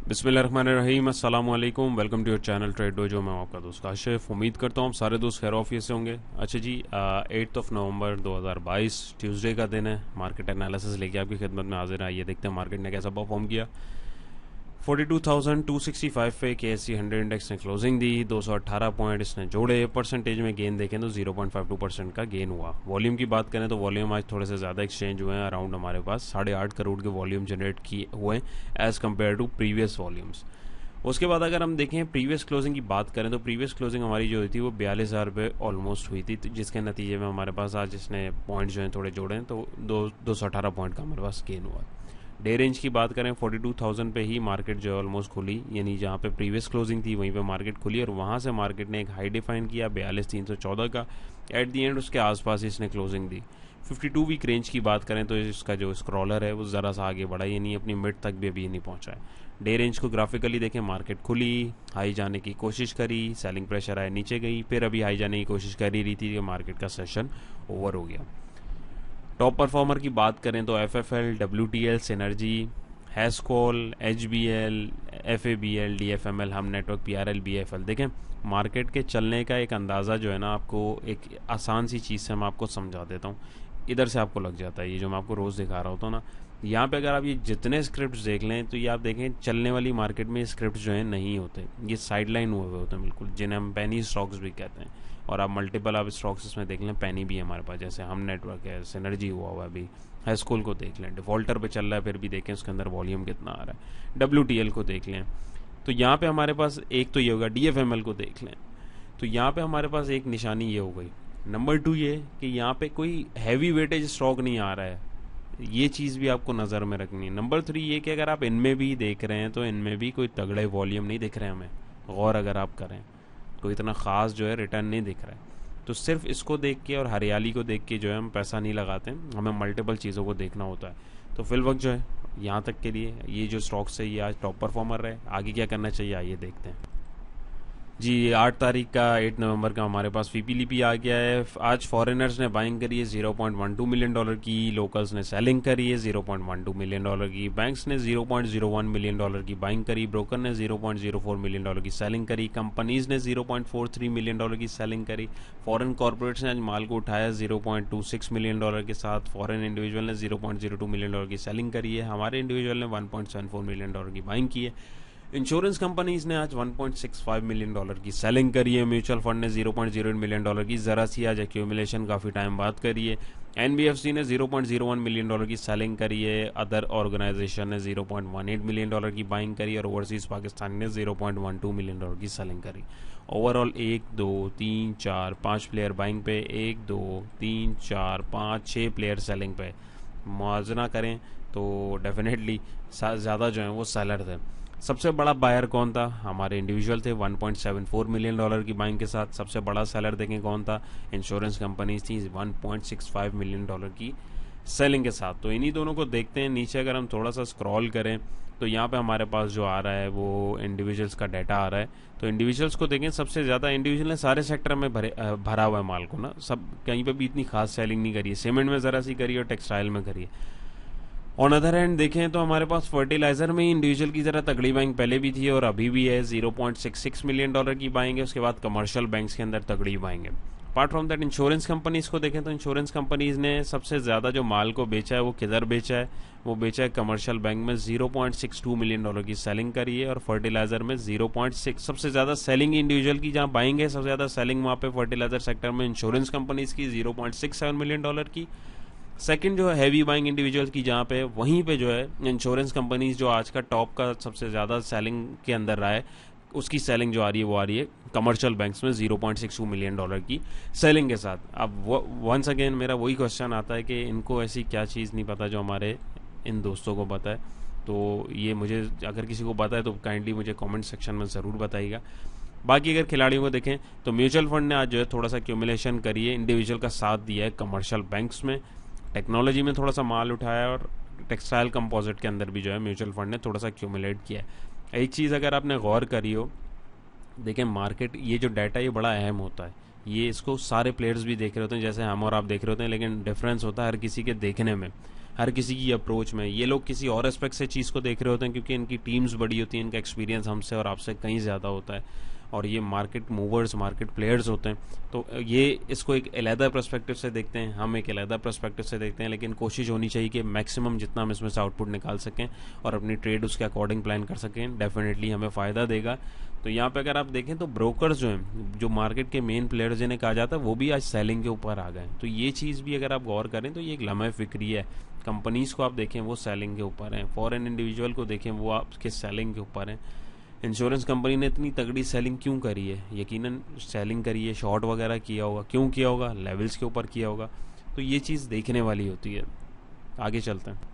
बिस्मिल्लाहिर्रहमानिर्रहीम, अस्सलाम वालेकुम। Welcome to your channel Trade Dojo. मैं आपका दोस्त काशिफ। उम्मीद करता हूँ सारे दोस्त खैर ऑफिस से होंगे। अच्छा जी, 8 नवंबर 2022 ट्यूसडे का दिन है। मार्केट एनालिसिस लेके आपकी खिदमत में हाजिर है। ये देखते हैं मार्केट ने कैसा परफॉर्म किया। 42,265 पे KSE 100 इंडेक्स ने क्लोजिंग दी। 218 पॉइंट इसने जोड़े। परसेंटेज में गेन देखें तो 0.52% का गेन हुआ। वॉल्यूम की बात करें तो वॉल्यूम आज थोड़े से ज़्यादा एक्सचेंज हुए हैं। अराउंड हमारे पास 8.5 करोड़ के वॉल्यूम जनरेट किए हुए as compare to previous volumes. उसके बाद अगर हम देखें प्रीवियस क्लोजिंग की बात करें तो प्रीवियस क्लोजिंग हमारी जो हुई थी वो 42,000 पे ऑलमोस्ट हुई थी, तो जिसके नतीजे में हमारे पास आज इसने पॉइंट जो हैं थोड़े जोड़े हैं, तो 218 पॉइंट का हमारे पास गेन हुआ। डे रेंज की बात करें 42,000 पे ही मार्केट जो है ऑलमोस्ट खुली, यानी जहाँ पे प्रीवियस क्लोजिंग थी वहीं पे मार्केट खुली और वहाँ से मार्केट ने एक हाई डिफाइन किया 42,314 का। एट दी एंड उसके आसपास ही इसने क्लोजिंग दी। 52 वीक रेंज की बात करें तो इसका जो स्क्रॉलर है वो ज़रा सा आगे बढ़ा, यानी अपनी मिड तक भी अभी नहीं पहुँचा है। डे रेंज को ग्राफिकली देखें, मार्केट खुली, हाई जाने की कोशिश करी, सेलिंग प्रेशर आए, नीचे गई, फिर अभी हाई जाने की कोशिश कर ही रही थी कि मार्केट का सेशन ओवर हो गया। टॉप परफॉर्मर की बात करें तो FFL, WTL, synergy, Hascol, HBL, FABL, DFML, Hum network, PRL, BFL। देखें मार्केट के चलने का एक अंदाज़ा जो है ना, आपको एक आसान सी चीज़ से मैं आपको समझा देता हूँ, इधर से आपको लग जाता है। ये जो मैं आपको रोज़ दिखा रहा होता हूँ ना, यहाँ पे अगर आप ये जितने स्क्रिप्ट देख लें तो ये आप देखें चलने वाली मार्केट में स्क्रिप्ट जो हैं नहीं होते, ये साइडलाइन हुए हुए होते हैं बिल्कुल, जिन्हें हम पेनी स्टॉक्स भी कहते हैं। और आप मल्टीपल आप स्टॉक्स इसमें देख लें, पेनी भी है हमारे पास, जैसे हम नेटवर्क है, सिनर्जी हुआ है अभी, हाईस्कूल को देख लें, डिफॉल्टर पे चल रहा है, फिर भी देखें उसके अंदर वॉल्यूम कितना आ रहा है। WTL को देख लें, तो यहाँ पे हमारे पास एक तो ये होगा। DFML को देख लें, तो यहाँ पे हमारे पास एक निशानी ये हो गई। नंबर 2 ये कि यहाँ पे कोई हैवी वेटेज स्टॉक नहीं आ रहा है, ये चीज़ भी आपको नज़र में रखनी है। नंबर 3 ये कि अगर आप इनमें भी देख रहे हैं तो इनमें भी कोई तगड़े वॉल्यूम नहीं दिख रहे हैं हमें, गौर अगर आप करें कोई इतना ख़ास जो है रिटर्न नहीं दिख रहा है। तो सिर्फ इसको देख के और हरियाली को देख के जो है हम पैसा नहीं लगाते हैं, हमें मल्टीपल चीज़ों को देखना होता है। तो फिल वक्त जो है यहाँ तक के लिए ये जो स्टॉक्स है ये आज टॉप परफॉर्मर रहे। आगे क्या करना चाहिए आइए देखते हैं जी। 8 तारीख का 8 नवंबर का हमारे पास फीपीलीपी आ गया है। आज फॉरेनर्स ने बाइंग करी है $0.12 मिलियन की, लोकल्स ने सेलिंग करी है $0.12 मिलियन की, बैंक्स ने $0.01 मिलियन की बाइंग करी, ब्रोकर ने $0.04 मिलियन की सेलिंग करी, कंपनीज ने $0.43 मिलियन की सेलिंग करी, फॉरेन कॉर्पोरेट्स ने आज माल को उठाया $0.26 मिलियन के साथ, फॉरेन इंडिविजुअल ने $0.02 मिलियन की सेलिंग करी है, हमारे इंडिविजुअल ने $1.74 मिलियन की बाइंग की है। इंश्योरेंस कंपनीज ने आज $1.65 मिलियन की सेलिंग करी है, म्यूचुअल फंड ने $0.08 मिलियन की ज़रा सी आज एक्यूमुलेशन काफ़ी टाइम बाद करी है, NBFC ने $0.01 मिलियन की सेलिंग करी है, अदर ऑर्गेनाइजेशन ने $0.18 मिलियन की बाइंग करी और ओवरसीज़ पाकिस्तानी ने $0.12 मिलियन की सेलिंग करी। ओवरऑल 1 2 3 4 5 प्लेयर बाइंग पे, 1 2 3 4 5 6 प्लेयर सेलिंग पे। मुआवजना करें तो डेफिनेटली ज़्यादा जो है वो सेलर थे। सबसे बड़ा बायर कौन था? हमारे इंडिविजुअल थे 1.74 मिलियन की बाइंग के साथ। सबसे बड़ा सेलर देखें कौन था? इंश्योरेंस कंपनीज थी 1.65 मिलियन की सेलिंग के साथ। तो इन्हीं दोनों को देखते हैं। नीचे अगर हम थोड़ा सा स्क्रॉल करें तो यहाँ पे हमारे पास जो आ रहा है वो इंडिविजुअल्स का डाटा आ रहा है। तो इंडिविजुअल्स को देखें, सबसे ज़्यादा इंडिविजुअल ने सारे सेक्टर में भरा हुआ है माल को ना, सब कहीं पे भी इतनी खास सेलिंग नहीं करी है। सीमेंट में ज़रा सी करी और टेक्सटाइल में करी है। ऑन अदर हैंड देखें तो हमारे पास फर्टिलाइजर में इंडिविजुअल की ज़रा तगड़ी बाइंग पहले भी थी और अभी भी है, $0.66 मिलियन की बाइंग है। उसके बाद कमर्शियल बैंक्स के अंदर तगड़ी बाइंग है। Apart from that insurance companies को देखें तो इंश्योरेंस कंपनीज ने सबसे ज़्यादा जो माल को बेचा है वो किधर बेचा है? वो बेचा है कमर्शियल बैंक में। $0.62 मिलियन की सेलिंग करी है और फर्टिलाइजर में 0.6। सबसे ज़्यादा सेलिंग इंडिविजुअल की जहाँ बाइंग है, सबसे ज़्यादा सेलिंग वहाँ पे फर्टिलाइजर सेक्टर में इंश्योरेंस कंपनीज की $0.67 मिलियन की। सेकंड जो है हैवी बाइंग इंडिविजुअल की जहाँ पे, वहीं पे जो है इंश्योरेंस कंपनीज जो आज का टॉप का सबसे ज़्यादा सेलिंग के अंदर रहा है, उसकी सेलिंग जो आ रही है वो आ रही है कमर्शियल बैंक्स में $0.62 मिलियन की सेलिंग के साथ। अब वंस अगेन मेरा वही क्वेश्चन आता है कि इनको ऐसी क्या चीज़ नहीं पता जो हमारे इन दोस्तों को पता है? तो ये मुझे अगर किसी को पता है तो काइंडली मुझे कमेंट सेक्शन में ज़रूर बताइएगा। बाकी अगर खिलाड़ियों को देखें तो म्यूचुअल फंड ने आज जो है थोड़ा सा एक्यूमुलेशन करी है, इंडिविजुअल का साथ दिया है कमर्शियल बैंक्स में, टेक्नोलॉजी में थोड़ा सा माल उठाया और टेक्सटाइल कंपोजिट के अंदर भी जो है म्यूचुअल फंड ने थोड़ा सा एक्यूमुलेट किया है। एक चीज़ अगर आपने गौर करी हो, देखें मार्केट ये जो डाटा ये बड़ा अहम होता है, ये इसको सारे प्लेयर्स भी देख रहे होते हैं जैसे हम और आप देख रहे होते हैं, लेकिन डिफरेंस होता है हर किसी के देखने में। हर किसी की अप्रोच में। ये लोग किसी और एस्पेक्ट से चीज़ को देख रहे होते हैं क्योंकि इनकी टीम्स बड़ी होती हैं, इनका एक्सपीरियंस हमसे और आपसे कहीं ज़्यादा होता है, और ये मार्केट मूवर्स, मार्केट प्लेयर्स होते हैं। तो ये इसको एक अलहदा पर्सपेक्टिव से देखते हैं, हम एक अलहदा पर्सपेक्टिव से देखते हैं, लेकिन कोशिश होनी चाहिए कि मैक्सिमम जितना हम इसमें से आउटपुट निकाल सकें और अपनी ट्रेड उसके अकॉर्डिंग प्लान कर सकें, डेफिनेटली हमें फ़ायदा देगा। तो यहाँ पे अगर आप देखें तो ब्रोकर्स जो हैं, जो मार्केट के मेन प्लेयर्स जिन्हें कहा जाता है, वो भी आज सेलिंग के ऊपर आ गए। तो ये चीज़ भी अगर आप गौर करें तो ये एक लम्हा फिक्री है। कंपनीज़ को आप देखें वो सेलिंग के ऊपर हैं, फॉरेन इंडिविजुअल को देखें वो आपके सेलिंग के ऊपर हैं। इंश्योरेंस कंपनी ने इतनी तगड़ी सेलिंग क्यों करी है? यकीनन सेलिंग करी है, शॉर्ट वगैरह किया होगा। क्यों किया होगा? लेवल्स के ऊपर किया होगा। तो ये चीज़ देखने वाली होती है। आगे चलते हैं।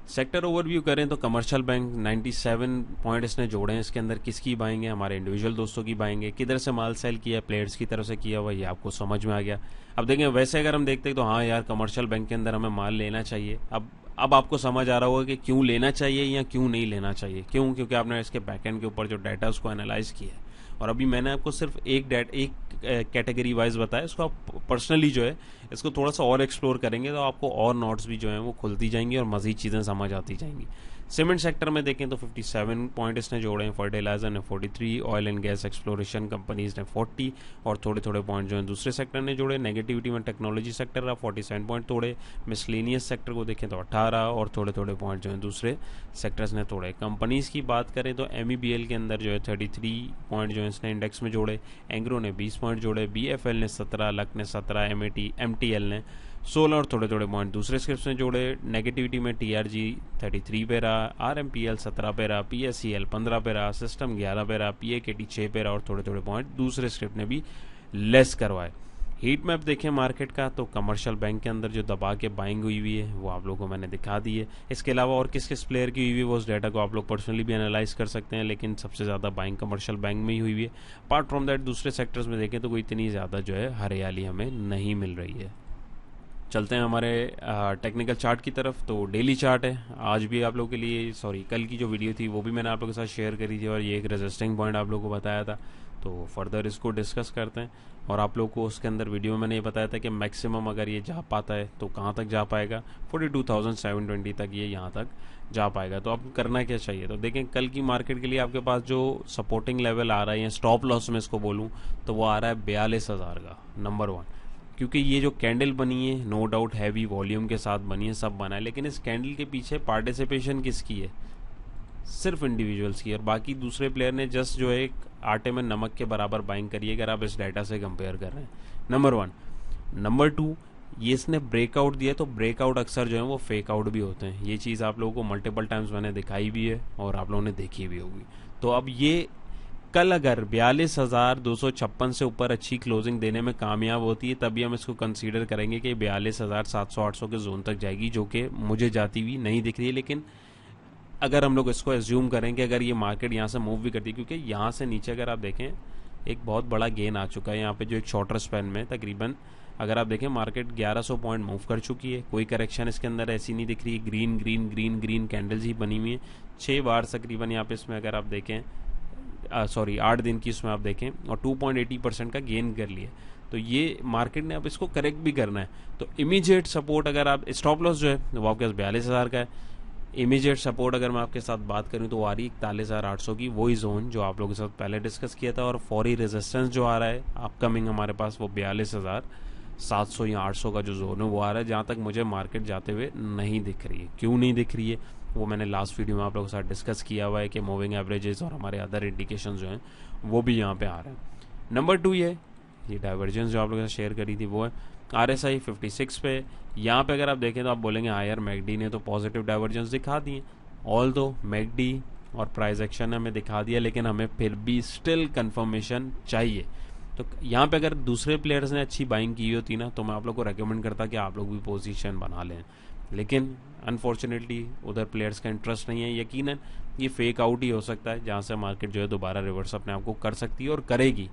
सेक्टर ओवरव्यू करें तो कमर्शियल बैंक 97 पॉइंट इसने जोड़े हैं। इसके अंदर किसकी बाइंग है? हमारे इंडिविजुअल दोस्तों की बाइंग है। किधर से माल सेल किया है? प्लेयर्स की तरफ से किया हुआ, ये आपको समझ में आ गया। अब देखें, वैसे अगर हम देखते हैं तो हाँ यार, कमर्शियल बैंक के अंदर हमें माल लेना चाहिए। अब आपको समझ आ रहा होगा कि क्यों लेना चाहिए या क्यों नहीं लेना चाहिए। क्यों? क्योंकि आपने इसके बैकएंड के ऊपर जो डाटा उसको एनालाइज किया है, और अभी मैंने आपको सिर्फ एक कैटेगरी वाइज बताया। इसको आप पर्सनली जो है इसको थोड़ा सा और एक्सप्लोर करेंगे तो आपको और नोट्स भी जो हैं वो खुलती जाएंगी और मज़ीद चीज़ें समझ आती जाएंगी। सीमेंट सेक्टर में देखें तो 57 पॉइंट इसने जोड़े हैं, फर्टिलाइजर ने 43, oil and gas exploration companies ने 40, और थोड़े थोड़े पॉइंट जो हैं दूसरे सेक्टर ने जोड़े। नेगेटिविटी में टेक्नोलॉजी सेक्टर रहा, 47 पॉइंट तोड़े। मिसलेनियस सेक्टर को देखें तो 18, और थोड़े थोड़े पॉइंट जो हैं दूसरे सेक्टर्स ने तोड़े। कंपनीज़ की बात करें तो MEBL के अंदर जो है 33 पॉइंट जो है इसने इंडेक्स में जोड़े। एंग्रो ने 20 पॉइंट जोड़े, BFL ने 17, लक ने 17, MTL ने 16, और थोड़े थोड़े पॉइंट दूसरे स्क्रिप्ट में जोड़े। नेगेटिविटी में TRG 33 पे रहा, RMPL 17 पे रहा, PSEL 15 पे रहा, सिस्टम 11 पे रहा, PAKT 6 पे रहा, और थोड़े थोड़े पॉइंट दूसरे स्क्रिप्ट ने भी लेस करवाए। हीट मैप देखें मार्केट का तो कमर्शियल बैंक के अंदर जो दबा के बाइंग हुई हुई है वो आप लोगों को मैंने दिखा दी है। इसके अलावा और किस किस प्लेयर की हुई हुई है वो उस डाटा को आप लोग पर्सनली भी एनालाइज कर सकते हैं, लेकिन सबसे ज़्यादा बाइंग कमर्शियल बैंक में ही हुई हुई है। अपार्ट फ्रॉम दैट दूसरे सेक्टर्स में देखें तो कोई इतनी ज़्यादा जो है हरियाली हमें नहीं मिल रही है। चलते हैं हमारे टेक्निकल चार्ट की तरफ। तो डेली चार्ट है, आज भी आप लोगों के लिए, सॉरी कल की जो वीडियो थी वो भी मैंने आप लोगों के साथ शेयर करी थी, और ये एक रेजिस्टिंग पॉइंट आप लोगों को बताया था। तो फर्दर इसको डिस्कस करते हैं, और आप लोग को उसके अंदर वीडियो में मैंने ये बताया था कि मैक्सिमम अगर ये जा पाता है तो कहाँ तक जा पाएगा, 42,720 तक ये यहाँ तक जा पाएगा। तो अब करना क्या चाहिए? तो देखें, कल की मार्केट के लिए आपके पास जो सपोर्टिंग लेवल आ रहा है, या स्टॉप लॉस में इसको बोलूँ तो वो आ रहा है 42,000 का, नंबर 1। क्योंकि ये जो कैंडल बनी है नो डाउट हैवी वॉल्यूम के साथ बनी है, सब बना है, लेकिन इस कैंडल के पीछे पार्टिसिपेशन किसकी है? सिर्फ इंडिविजुअल्स की, और बाकी दूसरे प्लेयर ने जस्ट जो है एक आटे में नमक के बराबर बाइंग करी है, अगर आप इस डाटा से कंपेयर कर रहे हैं, नंबर 1। नंबर 2, ये इसने ब्रेकआउट दिया, तो ब्रेकआउट अक्सर जो है वो फेक आउट भी होते हैं। ये चीज़ आप लोगों को मल्टीपल टाइम्स मैंने दिखाई भी है और आप लोगों ने देखी भी होगी। तो अब ये कल अगर 42,256 से ऊपर अच्छी क्लोजिंग देने में कामयाब होती है, तभी हम इसको कंसीडर करेंगे कि 42,700-800 के जोन तक जाएगी, जो कि मुझे जाती हुई नहीं दिख रही है। लेकिन अगर हम लोग इसको एज्यूम करें कि अगर ये मार्केट यहाँ से मूव भी करती है, क्योंकि यहाँ से नीचे अगर आप देखें एक बहुत बड़ा गेन आ चुका है यहाँ पे, जो एक शॉर्टर स्पैन में तकरीबन अगर आप देखें मार्केट 1100 पॉइंट मूव कर चुकी है। कोई करेक्शन इसके अंदर ऐसी नहीं दिख रही है, green green green green candles ही बनी हुई है 6 बार तकरीबन यहाँ पे इसमें अगर आप देखें, सॉरी 8 दिन की इसमें आप देखें, और 2.80% का गेन कर लिया। तो ये मार्केट ने अब इसको करेक्ट भी करना है। तो इमीडिएट सपोर्ट अगर आप, स्टॉप लॉस जो है वो आपके पास 42,000 का है। इमीडिएट सपोर्ट अगर मैं आपके साथ बात करूं तो आ रही 41,800 की, वही जोन जो आप लोगों के साथ पहले डिस्कस किया था। और फौरी रेजिस्टेंस जो आ रहा है अपकमिंग हमारे पास वो 42,700 या 800 का जो जोन है वो आ रहा है, जहाँ तक मुझे मार्केट जाते हुए नहीं दिख रही है। क्यों नहीं दिख रही है वो मैंने लास्ट वीडियो में आप लोगों के साथ डिस्कस किया हुआ है कि मूविंग एवरेजेस और हमारे अदर इंडिकेशन जो हैं वो भी यहाँ पे आ रहे हैं। नंबर 2 ये डाइवर्जेंस जो आप लोगों के साथ शेयर करी थी वो है RSI 56 पे। यहाँ पे अगर आप देखें तो आप बोलेंगे हाँ यार मैकडी ने तो पॉजिटिव डाइवर्जेंस दिखा दिए, ऑल दो मैकडी और प्राइस एक्शन हमें दिखा दिया, लेकिन हमें फिर भी स्टिल कंफर्मेशन चाहिए। तो यहाँ पे अगर दूसरे प्लेयर्स ने अच्छी बाइंग की होती ना तो मैं आप लोग को रेकमेंड करता कि आप लोग भी पोजीशन बना लें, लेकिन अनफॉर्चुनेटली उधर प्लेयर्स का इंटरेस्ट नहीं है। यकीनन ये फेक आउट ही हो सकता है, जहाँ से मार्केट जो है दोबारा रिवर्स अपने आप को कर सकती है और करेगी।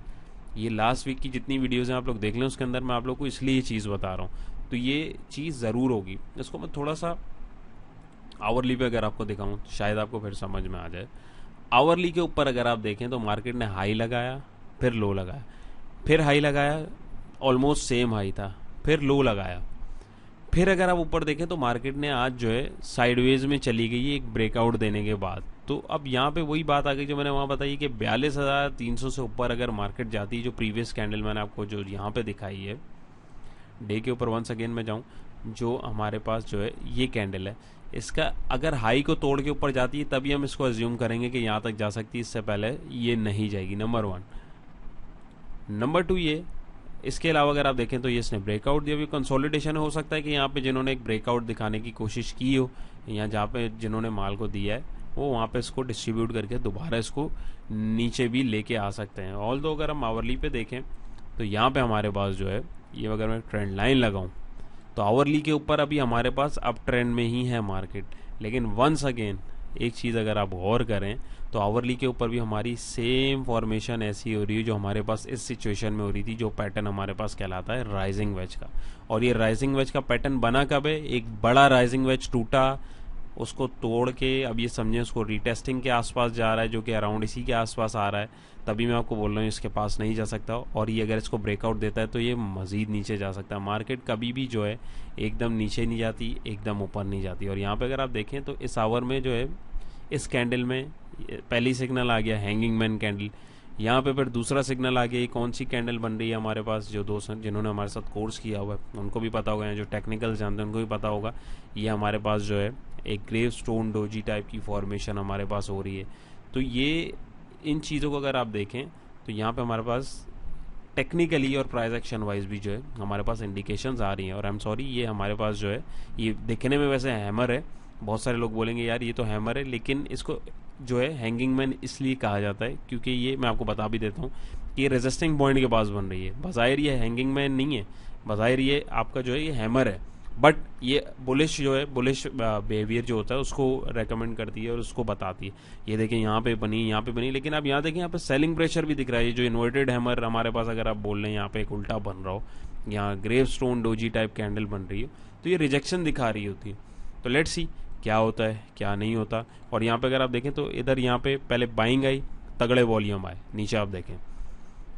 ये लास्ट वीक की जितनी वीडियोज़ हैं आप लोग देख लें, उसके अंदर मैं आप लोग को इसलिए ये चीज़ बता रहा हूँ। तो ये चीज़ ज़रूर होगी। इसको मैं थोड़ा सा आवरली पे अगर आपको दिखाऊँ तो शायद आपको फिर समझ में आ जाए। आवरली के ऊपर अगर आप देखें तो मार्केट ने हाई लगाया, फिर लो लगाया, फिर हाई लगाया, ऑलमोस्ट सेम हाई था, फिर लो लगाया, फिर अगर आप ऊपर देखें तो मार्केट ने आज जो है साइडवेज में चली गई है एक ब्रेकआउट देने के बाद। तो अब यहाँ पे वही बात आ गई जो मैंने वहाँ बताई कि 42,300 से ऊपर अगर मार्केट जाती है, जो प्रीवियस कैंडल मैंने आपको जो यहाँ पे दिखाई है डे के ऊपर, वंस अगेन मैं जाऊँ, जो हमारे पास जो है ये कैंडल है, इसका अगर हाई को तोड़ के ऊपर जाती है तभी हम इसको अज्यूम करेंगे कि यहाँ तक जा सकती है, इससे पहले ये नहीं जाएगी। नंबर 1। नंबर 2 ये, इसके अलावा अगर आप देखें तो ये इसने ब्रेकआउट दिया, भी कंसोलिडेशन हो सकता है कि यहाँ पे जिन्होंने एक ब्रेकआउट दिखाने की कोशिश की हो, यहाँ जहाँ पे जिन्होंने माल को दिया है वो वहाँ पे इसको डिस्ट्रीब्यूट करके दोबारा इसको नीचे भी लेके आ सकते हैं। ऑल दो अगर हम आवरली पे देखें तो यहाँ पे हमारे पास जो है ये, अगर मैं ट्रेंड लाइन लगाऊं तो आवरली के ऊपर अभी हमारे पास अप ट्रेंड में ही है मार्केट। लेकिन वंस अगेन एक चीज़ अगर आप गौर करें तो आवरली के ऊपर भी हमारी सेम फॉर्मेशन ऐसी हो रही है जो हमारे पास इस सिचुएशन में हो रही थी, जो पैटर्न हमारे पास कहलाता है राइजिंग वेज का। और ये राइजिंग वेज का पैटर्न बना कब है, एक बड़ा राइजिंग वेज टूटा, उसको तोड़ के अब ये समझें उसको रीटेस्टिंग के आसपास जा रहा है, जो कि अराउंड इसी के आसपास आ रहा है, तभी मैं आपको बोल रहा हूँ इसके पास नहीं जा सकता। और ये अगर इसको ब्रेकआउट देता है तो ये मज़ीद नीचे जा सकता है। मार्केट कभी भी जो है एकदम नीचे नहीं जाती, एकदम ऊपर नहीं जाती। और यहाँ पे अगर आप देखें तो इस आवर में जो है इस कैंडल में पहली सिग्नल आ गया हैंगिंग मैन कैंडल, यहाँ पे फिर दूसरा सिग्नल आ गया। ये कौन सी कैंडल बन रही है हमारे पास, जो दोस्त हैं जिन्होंने हमारे साथ कोर्स किया हुआ है उनको भी पता होगा, जो टेक्निकल जानते हैं उनको भी पता होगा। ये हमारे पास जो है एक ग्रेव स्टोन डोजी टाइप की फॉर्मेशन हमारे पास हो रही है। तो ये इन चीज़ों को अगर आप देखें तो यहाँ पे हमारे पास टेक्निकली और प्राइस एक्शन वाइज भी जो है हमारे पास इंडिकेशंस आ रही हैं। और आई एम सॉरी, ये हमारे पास जो है ये दिखने में वैसे हैमर है, बहुत सारे लोग बोलेंगे यार ये तो हैमर है, लेकिन इसको जो है हैंगिंग मैन इसलिए कहा जाता है क्योंकि ये, मैं आपको बता भी देता हूँ कि ये रेजिस्टिंग पॉइंट के पास बन रही है। बज़ाहिर ये हैंगिंग मैन नहीं है, बज़ाहिर ये आपका जो है ये हैमर है, बट ये बुलिश जो है, बुलिश बिहेवियर जो होता है उसको रेकमेंड करती है और उसको बताती है। ये देखें यहाँ पे बनी, यहाँ पे बनी, लेकिन आप यहाँ देखें यहाँ पे सेलिंग प्रेशर भी दिख रहा है। ये जो इन्वर्टेड हैमर हमारे पास अगर आप बोल रहे हैं यहाँ पे एक उल्टा बन रहा हो, यहाँ grave stone doji type candle बन रही हो, तो ये रिजेक्शन दिखा रही होती है। तो लेट्स सी क्या होता है क्या नहीं होता। और यहाँ पे अगर आप देखें तो इधर यहाँ पे पहले बाइंग आई, तगड़े वॉल्यूम आए, नीचे आप देखें,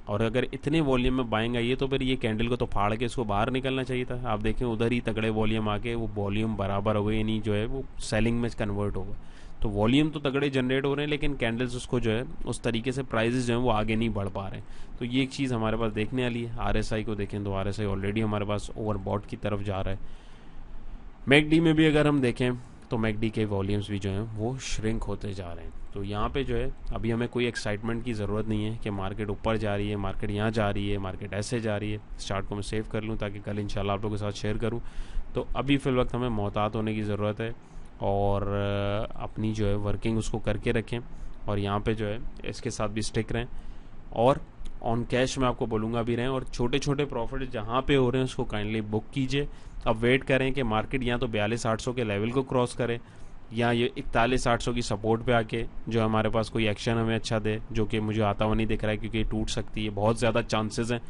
और अगर इतने वॉल्यूम में बाइंग आई है तो फिर ये कैंडल को तो फाड़ के इसको बाहर निकलना चाहिए था। आप देखें उधर ही तगड़े वॉल्यूम आके वो वॉल्यूम बराबर हो गए, यानी जो है वो सेलिंग में कन्वर्ट होगा। तो वॉल्यूम तो तगड़े जनरेट हो रहे हैं, लेकिन कैंडल्स उसको जो है उस तरीके से प्राइजेस जो है वो आगे नहीं बढ़ पा रहे हैं। तो ये एक चीज़ हमारे पास देखने वाली है। RSI को देखें तो RSI ऑलरेडी हमारे पास ओवरबॉट की तरफ जा रहा है। मैकडी में भी अगर हम देखें तो मैकडी के वॉल्यूम्स भी जो हैं वो श्रिंक होते जा रहे हैं। तो यहाँ पे जो है अभी हमें कोई एक्साइटमेंट की ज़रूरत नहीं है कि मार्केट ऊपर जा रही है, मार्केट यहाँ जा रही है, मार्केट ऐसे जा रही है। इस चार्ट को मैं सेव कर लूँ ताकि कल इंशाल्लाह आप लोगों के साथ शेयर करूँ। तो अभी फ़िल वक्त हमें मोहतात होने की ज़रूरत है और अपनी जो है वर्किंग उसको करके रखें, और यहाँ पे जो है इसके साथ भी स्टिक रहें, और ऑन कैश मैं आपको बोलूँगा भी रहें, और छोटे छोटे प्रॉफिट जहाँ पे हो रहे हैं उसको काइंडली बुक कीजिए। अब वेट करें कि मार्केट यहाँ तो 42,800 के लेवल को क्रॉस करे, या ये 41,800 की सपोर्ट पे आके जो हमारे पास कोई एक्शन हमें अच्छा दे, जो कि मुझे आता हुआ नहीं दिख रहा है क्योंकि ये टूट सकती है, बहुत ज़्यादा चांसेस हैं।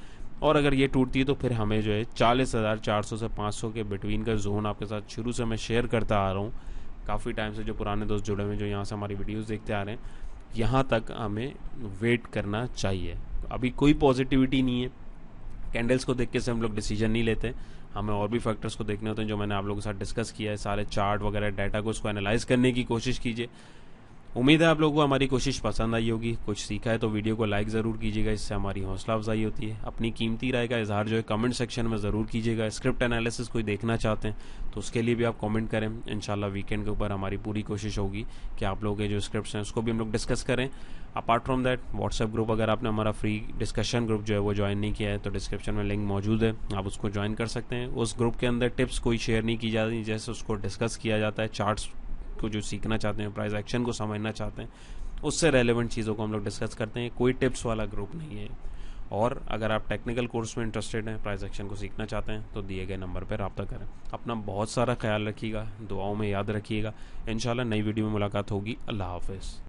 और अगर ये टूटती है तो फिर हमें जो है 40,400 से 500 के बिटवीन का जोन आपके साथ शुरू से मैं शेयर करता आ रहा हूँ काफ़ी टाइम से। जो पुराने दोस्त जुड़े हुए हैं, जो यहाँ से हमारी वीडियोज़ देखते आ रहे हैं, यहाँ तक हमें वेट करना चाहिए। अभी कोई पॉजिटिविटी नहीं है, कैंडल्स को देख के से हम लोग डिसीजन नहीं लेते, हमें और भी फैक्टर्स को देखने होते हैं जो मैंने आप लोगों के साथ डिस्कस किया है। सारे चार्ट वगैरह डाटा को उसको एनालाइज करने की कोशिश कीजिए। उम्मीद है आप लोगों को हमारी कोशिश पसंद आई होगी, कुछ सीखा है तो वीडियो को लाइक ज़रूर कीजिएगा, इससे हमारी हौसला अफजाई होती है। अपनी कीमती राय का इजहार जो है कमेंट सेक्शन में ज़रूर कीजिएगा। स्क्रिप्ट एनालिसिस कोई देखना चाहते हैं तो उसके लिए भी आप कमेंट करें। इंशाल्लाह वीकेंड के ऊपर हमारी पूरी कोशिश होगी कि आप लोगों के जो स्क्रिप्ट्स हैं उसको भी हम लोग डिस्कस करें। Apart from that WhatsApp group, अगर आपने हमारा फ्री डिस्कशन ग्रुप जो है वो ज्वाइन नहीं किया है तो डिस्क्रिप्शन में लिंक मौजूद है, आप उसको ज्वाइन कर सकते हैं। उस ग्रुप के अंदर टिप्स कोई शेयर नहीं की जाती, जैसे उसको डिस्कस किया जाता है। चार्ट्स को जो सीखना चाहते हैं, प्राइस एक्शन को समझना चाहते हैं, उससे रेलेवेंट चीज़ों को हम लोग डिस्कस करते हैं। कोई टिप्स वाला ग्रुप नहीं है। और अगर आप टेक्निकल कोर्स में इंटरेस्टेड हैं, प्राइस एक्शन को सीखना चाहते हैं, तो दिए गए नंबर पर रब्ता करें। अपना बहुत सारा ख्याल रखिएगा, दुआओं में याद रखिएगा। इंशाल्लाह नई वीडियो में मुलाकात होगी। अल्लाह हाफ़िज़।